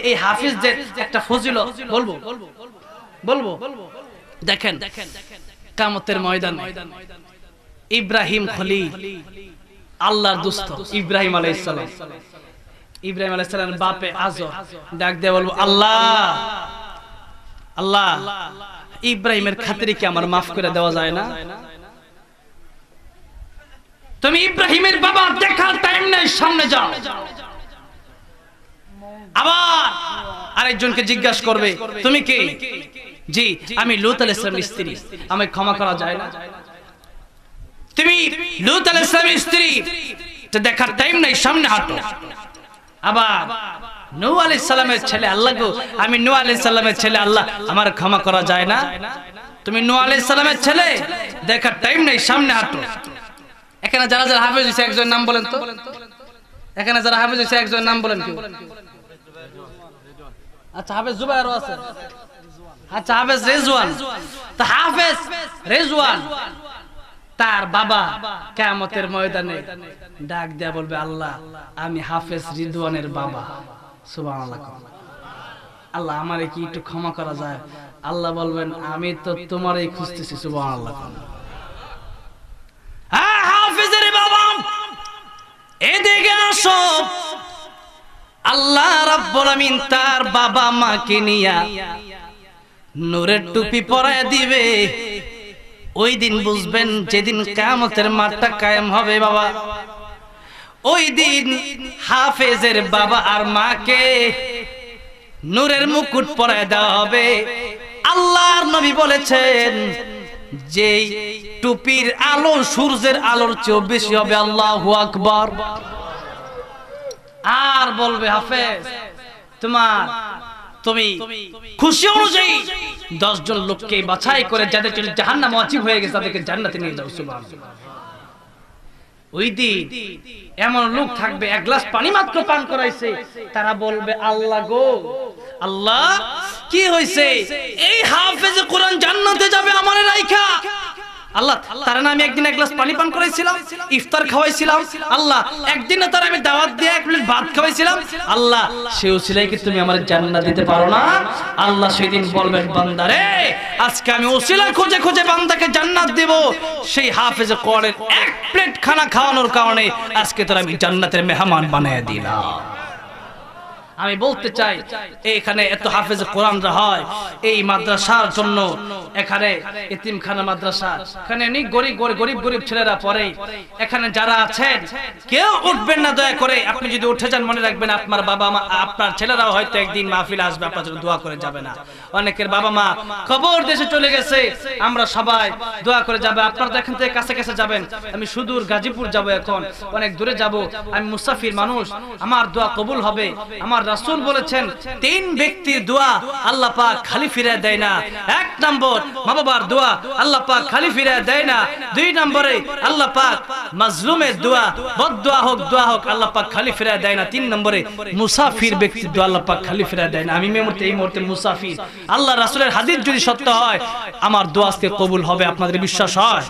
এই হাফেজদের একটা ফজিলত বলবো বলবো দেখেন কিয়ামতের ময়দানে ইব্রাহিম খলিল আল্লাহর দোস্ত ইব্রাহিম আলাইহিস সালাম ইব্রাহিম আলাইহিস সালামের বাপে আজর ডাক দিয়ে বলবো আল্লাহ আল্লাহ ইব্রাহিমের খাতিরে কি আমার maaf করে দেওয়া যায় না তুমি ইব্রাহিমের বাবা দেখার টাইম নাই সামনে যাও আবার আরেকজনকে জিজ্ঞাসা করবে তুমি কে জি আমি লূত আলাইহিস সালামের স্ত্রী আমাকে ক্ষমা করা যায় না তুমি লূত আলাইহিস সালামের স্ত্রী তো দেখার টাইম নাই সামনে হাঁটো আবার নূহ আলাইহিস সালামের ছেলে আল্লাহ গো আমি নূহ আলাইহিস সালামের ছেলে আল্লাহ আমার ক্ষমা করা যায় না তুমি নূহ আলাইহিস সালামের ছেলে দেখার টাইম নাই সামনে হাঁটো এখানে যারা যারা হাফেজ হইছে একজন নাম বলেন তো এখানে যারা হাফেজ হইছে একজন নাম বলেন কি আচ্ছা হাফেজ জুবায়েরও আছে আচ্ছা হাফেজ রেজওয়ান তো হাফেজ রেজওয়ান তার বাবা কিয়ামতের ময়দানে ডাক দেয়া বলবে আল্লাহ আমি হাফেজ রিদওয়ানের বাবা সুবহানাল্লাহ আল্লাহ আমারে কি একটু ক্ষমা করা যায় আল্লাহ বলবেন আমি তো তোমারই খুঁজতেছি সুবহানাল্লাহ হ্যাঁ হাফেজের বাবা এদিকে আসো আল্লাহ রাব্বুল আমিন তার বাবা মাকে নিয়া নূরের টুপি পরায় দিবে ওই দিন বুঝবেন যেদিন কিয়ামতের মাঠটা কায়েম হবে বাবা ওই দিন হাফেজের বাবা আর মাকে নূরের মুকুট পরায় দেওয়া হবে আল্লাহর নবী বলেছেন যে টুপির আলো সূর্যের আলোর চেয়ে বেশি হবে আল্লাহু আকবার আর বলবে হাফেজ তুমি খুশি অনুযায়ী 10 জন লোককে বাছাই করে যাদের জন্য জাহান্নাম ওয়াজিব হয়ে গেছে তাদেরকে জান্নাতে নিয়ে যাও সুবহানাল্লাহ ওই দিন এমন লোক থাকবে এক গ্লাস পানি মাত্র পান করাইছে তারা বলবে আল্লাহ গো আল্লাহ কি হইছে এই হাফেজে কোরআন জান্নাতে যাবে আমারে রাইখা আল্লাহ তার নামে একদিন এক গ্লাস পানি পান করাইছিলাম ইফতার খাওয়াইছিলাম আল্লাহ একদিন তার আমি দাওয়াত দিয়ে এক প্লেট ভাত খাওয়াইছিলাম আল্লাহ সেই ওসিলায় কি তুমি আমারে জান্নাত দিতে পারো না আল্লাহ সেদিন বলবেন বান্দারে আজকে আমি ওসিলা খুঁজে খুঁজে বান্দাকে জান্নাত দেব সেই হাফেজে কোরআনের এক প্লেট খানা খাওয়ানোর কারণে আজকে তোর আমি জান্নাতের মেহমান বানায় দিলাম আমি বলতে চাই এখানে এত হাফেজ কোরআনরা হয় এই মাদ্রাসার জন্য এখানে এতিমখানা মাদ্রাসা এখানে অনেক গরিব ছেলেরা পড়ে এখানে যারা আছেন কেউ উঠবেন না দয়া করে আপনি যদি উঠে যান মনে রাখবেন আপনার বাবা মা আপনার ছেলেরাও হয়তো একদিন মাহফিলে আসবে আপনার জন্য দোয়া করে যাবে না অনেকের বাবা মা কবর দেশে চলে গেছে আমরা সবাই দোয়া করে যাবে আপনারা এখান থেকে কাছে কাছে যাবেন আমি সুদূর গাজীপুর যাব এখন অনেক দূরে যাব আমি মুসাফির মানুষ আমার দোয়া কবুল হবে আমার রাসূল বলেছেন তিন ব্যক্তির দোয়া আল্লাহ পাক খালি ফিরিয়ে দেয় না এক নম্বর মা বাবার দোয়া আল্লাহ পাক খালি ফিরিয়ে দেয় না দুই নম্বরে আল্লাহ পাক মাজলুমের দোয়া বদদোয়া হোক দোয়া হোক আল্লাহ পাক খালি ফিরিয়ে দেয় না তিন নম্বরে মুসাফির ব্যক্তির দোয়া আল্লাহ পাক খালি ফিরিয়ে দেয় না আমি এই মুহূর্তে মুসাফির আল্লাহ রাসূলের হাদিস যদি সত্য হয় আমার দোয়া আজকে কবুল হবে আপনাদের বিশ্বাস হয়